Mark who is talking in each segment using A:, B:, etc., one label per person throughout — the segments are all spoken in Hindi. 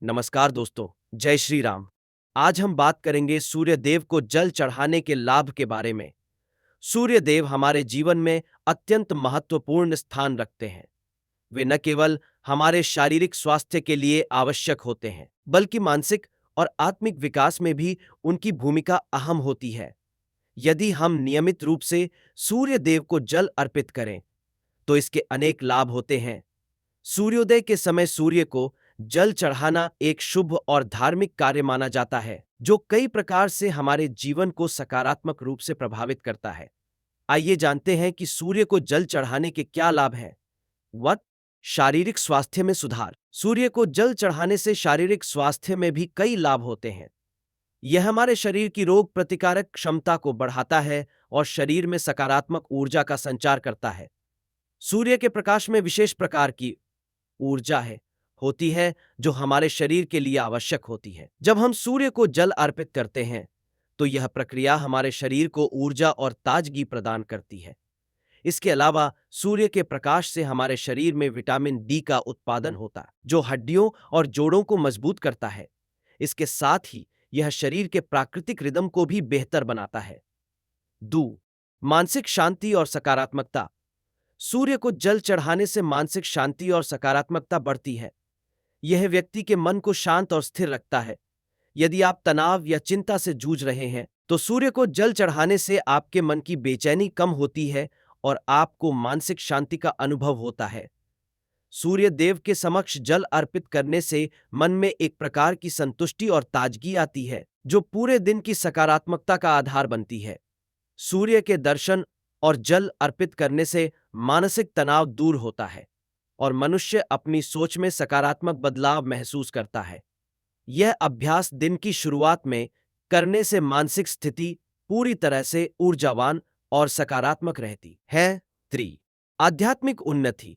A: नमस्कार दोस्तों, जय श्री राम। आज हम बात करेंगे सूर्य देव को जल चढ़ाने के लाभ के बारे में। सूर्य देव हमारे जीवन में अत्यंत महत्वपूर्ण स्थान रखते हैं। वे न केवल हमारे शारीरिक स्वास्थ्य के लिए आवश्यक होते हैं, बल्कि मानसिक और आत्मिक विकास में भी उनकी भूमिका अहम होती है। यदि हम नियमित रूप से सूर्य देव को जल अर्पित करें, तो इसके अनेक लाभ होते हैं। सूर्योदय के समय सूर्य को जल चढ़ाना एक शुभ और धार्मिक कार्य माना जाता है, जो कई प्रकार से हमारे जीवन को सकारात्मक रूप से प्रभावित करता है। आइए जानते हैं कि सूर्य को जल चढ़ाने के क्या लाभ हैं। वत शारीरिक स्वास्थ्य में सुधार। सूर्य को जल चढ़ाने से शारीरिक स्वास्थ्य में भी कई लाभ होते हैं। यह हमारे शरीर की रोग प्रतिकारक क्षमता को बढ़ाता है और शरीर में सकारात्मक ऊर्जा का संचार करता है। सूर्य के प्रकाश में विशेष प्रकार की ऊर्जा होती है जो हमारे शरीर के लिए आवश्यक होती है। जब हम सूर्य को जल अर्पित करते हैं, तो यह प्रक्रिया हमारे शरीर को ऊर्जा और ताजगी प्रदान करती है। इसके अलावा सूर्य के प्रकाश से हमारे शरीर में विटामिन डी का उत्पादन होता है, जो हड्डियों और जोड़ों को मजबूत करता है। इसके साथ ही यह शरीर के प्राकृतिक रिदम को भी बेहतर बनाता है। दो मानसिक शांति और सकारात्मकता। सूर्य को जल चढ़ाने से मानसिक शांति और सकारात्मकता बढ़ती है। यह व्यक्ति के मन को शांत और स्थिर रखता है। यदि आप तनाव या चिंता से जूझ रहे हैं, तो सूर्य को जल चढ़ाने से आपके मन की बेचैनी कम होती है और आपको मानसिक शांति का अनुभव होता है। सूर्य देव के समक्ष जल अर्पित करने से मन में एक प्रकार की संतुष्टि और ताजगी आती है, जो पूरे दिन की सकारात्मकता का आधार बनती है। सूर्य के दर्शन और जल अर्पित करने से मानसिक तनाव दूर होता है और मनुष्य अपनी सोच में सकारात्मक बदलाव महसूस करता है। यह अभ्यास दिन की शुरुआत में करने से मानसिक स्थिति पूरी तरह से ऊर्जावान और सकारात्मक रहती है। 3 आध्यात्मिक उन्नति।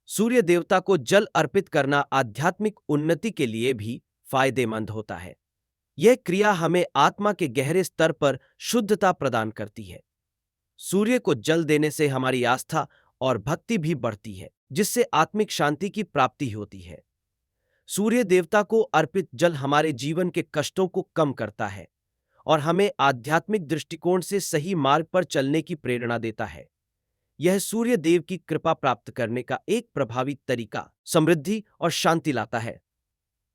A: सूर्य देवता को जल अर्पित करना आध्यात्मिक उन्नति के लिए भी फायदेमंद होता है। यह क्रिया हमें आत्मा के गहरे स्तर पर शुद्धता प्रदान करती है। सूर्य को जल देने से हमारी आस्था और भक्ति भी बढ़ती है, जिससे आत्मिक शांति की प्राप्ति होती है। सूर्य देवता को अर्पित जल हमारे जीवन के कष्टों को कम करता है और हमें आध्यात्मिक दृष्टिकोण से सही मार्ग पर चलने की प्रेरणा देता है। यह सूर्य देव की कृपा प्राप्त करने का एक प्रभावी तरीका समृद्धि और शांति लाता है।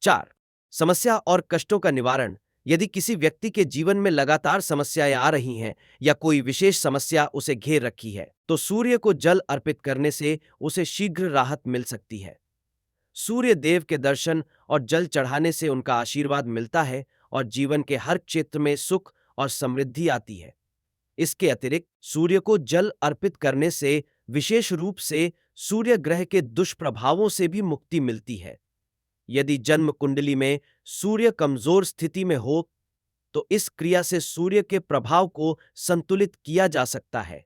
A: 4 समस्या और कष्टों का निवारण। यदि किसी व्यक्ति के जीवन में लगातार समस्याएं आ रही हैं या कोई विशेष समस्या उसे घेर रखी है, तो सूर्य को जल अर्पित करने से उसे शीघ्र राहत मिल सकती है। सूर्य देव के दर्शन और जल चढ़ाने से उनका आशीर्वाद मिलता है और जीवन के हर क्षेत्र में सुख और समृद्धि आती है। इसके अतिरिक्त सूर्य को जल अर्पित करने से विशेष रूप से सूर्य ग्रह के दुष्प्रभावों से भी मुक्ति मिलती है। यदि जन्म कुंडली में सूर्य कमजोर स्थिति में हो, तो इस क्रिया से सूर्य के प्रभाव को संतुलित किया जा सकता है।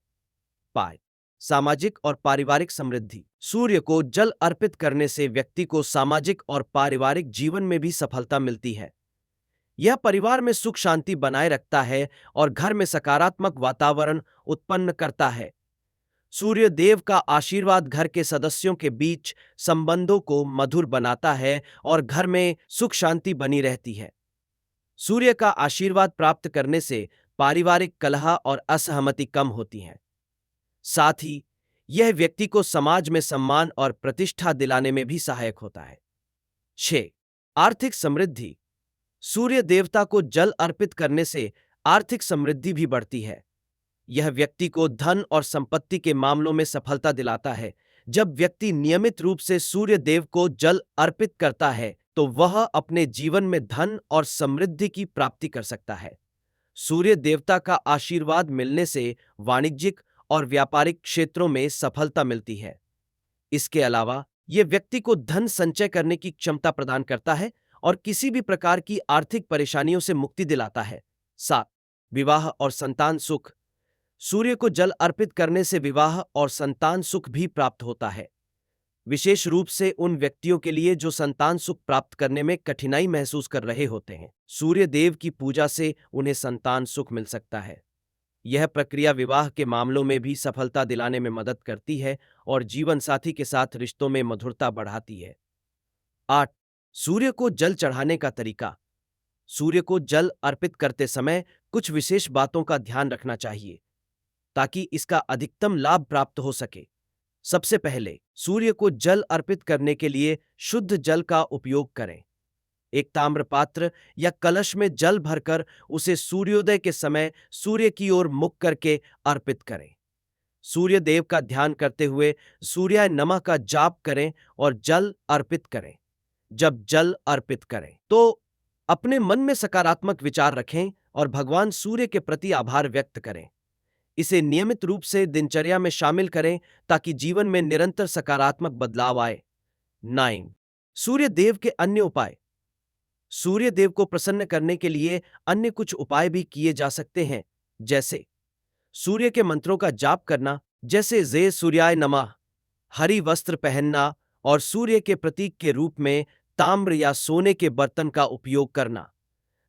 A: पाय सामाजिक और पारिवारिक समृद्धि। सूर्य को जल अर्पित करने से व्यक्ति को सामाजिक और पारिवारिक जीवन में भी सफलता मिलती है। यह परिवार में सुख शांति बनाए रखता है और घर में सकारात्मक वातावरण उत्पन्न करता है। सूर्य देव का आशीर्वाद घर के सदस्यों के बीच संबंधों को मधुर बनाता है और घर में सुख शांति बनी रहती है। सूर्य का आशीर्वाद प्राप्त करने से पारिवारिक कलह और असहमति कम होती है। साथ ही यह व्यक्ति को समाज में सम्मान और प्रतिष्ठा दिलाने में भी सहायक होता है। 6 आर्थिक समृद्धि। सूर्य देवता को जल अर्पित करने से आर्थिक समृद्धि भी बढ़ती है। यह व्यक्ति को धन और संपत्ति के मामलों में सफलता दिलाता है। जब व्यक्ति नियमित रूप से सूर्य देव को जल अर्पित करता है, तो वह अपने जीवन में धन और समृद्धि की प्राप्ति कर सकता है। सूर्य देवता का आशीर्वाद मिलने से वाणिज्यिक और व्यापारिक क्षेत्रों में सफलता मिलती है। इसके अलावा यह व्यक्ति को धन संचय करने की क्षमता प्रदान करता है और किसी भी प्रकार की आर्थिक परेशानियों से मुक्ति दिलाता है। 7 विवाह और संतान सुख। सूर्य को जल अर्पित करने से विवाह और संतान सुख भी प्राप्त होता है, विशेष रूप से उन व्यक्तियों के लिए जो संतान सुख प्राप्त करने में कठिनाई महसूस कर रहे होते हैं। सूर्य देव की पूजा से उन्हें संतान सुख मिल सकता है। यह प्रक्रिया विवाह के मामलों में भी सफलता दिलाने में मदद करती है और जीवन साथी के साथ रिश्तों में मधुरता बढ़ाती है। 8 सूर्य को जल चढ़ाने का तरीका। सूर्य को जल अर्पित करते समय कुछ विशेष बातों का ध्यान रखना चाहिए ताकि इसका अधिकतम लाभ प्राप्त हो सके। सबसे पहले सूर्य को जल अर्पित करने के लिए शुद्ध जल का उपयोग करें। एक ताम्र पात्र या कलश में जल भरकर उसे सूर्योदय के समय सूर्य की ओर मुख करके अर्पित करें। सूर्य देव का ध्यान करते हुए सूर्याय नमः का जाप करें और जल अर्पित करें। जब जल अर्पित करें तो अपने मन में सकारात्मक विचार रखें और भगवान सूर्य के प्रति आभार व्यक्त करें। इसे नियमित रूप से दिनचर्या में शामिल करें ताकि जीवन में निरंतर सकारात्मक बदलाव आए। 9 सूर्य देव के अन्य उपाय। सूर्य देव को प्रसन्न करने के लिए अन्य कुछ उपाय भी किए जा सकते हैं, जैसे सूर्य के मंत्रों का जाप करना, जैसे जय सूर्याय नमः, हरी वस्त्र पहनना और सूर्य के प्रतीक के रूप में ताम्र या सोने के बर्तन का उपयोग करना।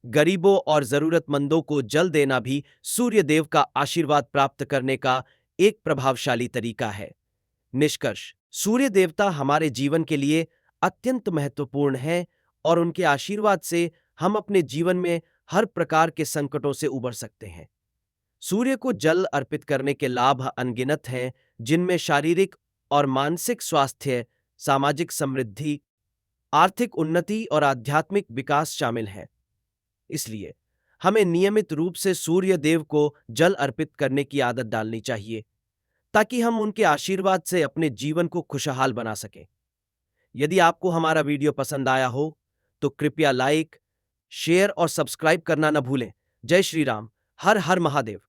A: गरीबों और जरूरतमंदों को जल देना भी सूर्य देव का आशीर्वाद प्राप्त करने का एक प्रभावशाली तरीका है। निष्कर्ष, सूर्य देवता हमारे जीवन के लिए अत्यंत महत्वपूर्ण हैं और उनके आशीर्वाद से हम अपने जीवन में हर प्रकार के संकटों से उबर सकते हैं। सूर्य को जल अर्पित करने के लाभ अनगिनत हैं, जिनमें शारीरिक और मानसिक स्वास्थ्य, सामाजिक समृद्धि, आर्थिक उन्नति और आध्यात्मिक विकास शामिल है। इसलिए हमें नियमित रूप से सूर्य देव को जल अर्पित करने की आदत डालनी चाहिए ताकि हम उनके आशीर्वाद से अपने जीवन को खुशहाल बना सकें। यदि आपको हमारा वीडियो पसंद आया हो तो कृपया लाइक, शेयर और सब्सक्राइब करना न भूलें। जय श्री राम। हर हर महादेव।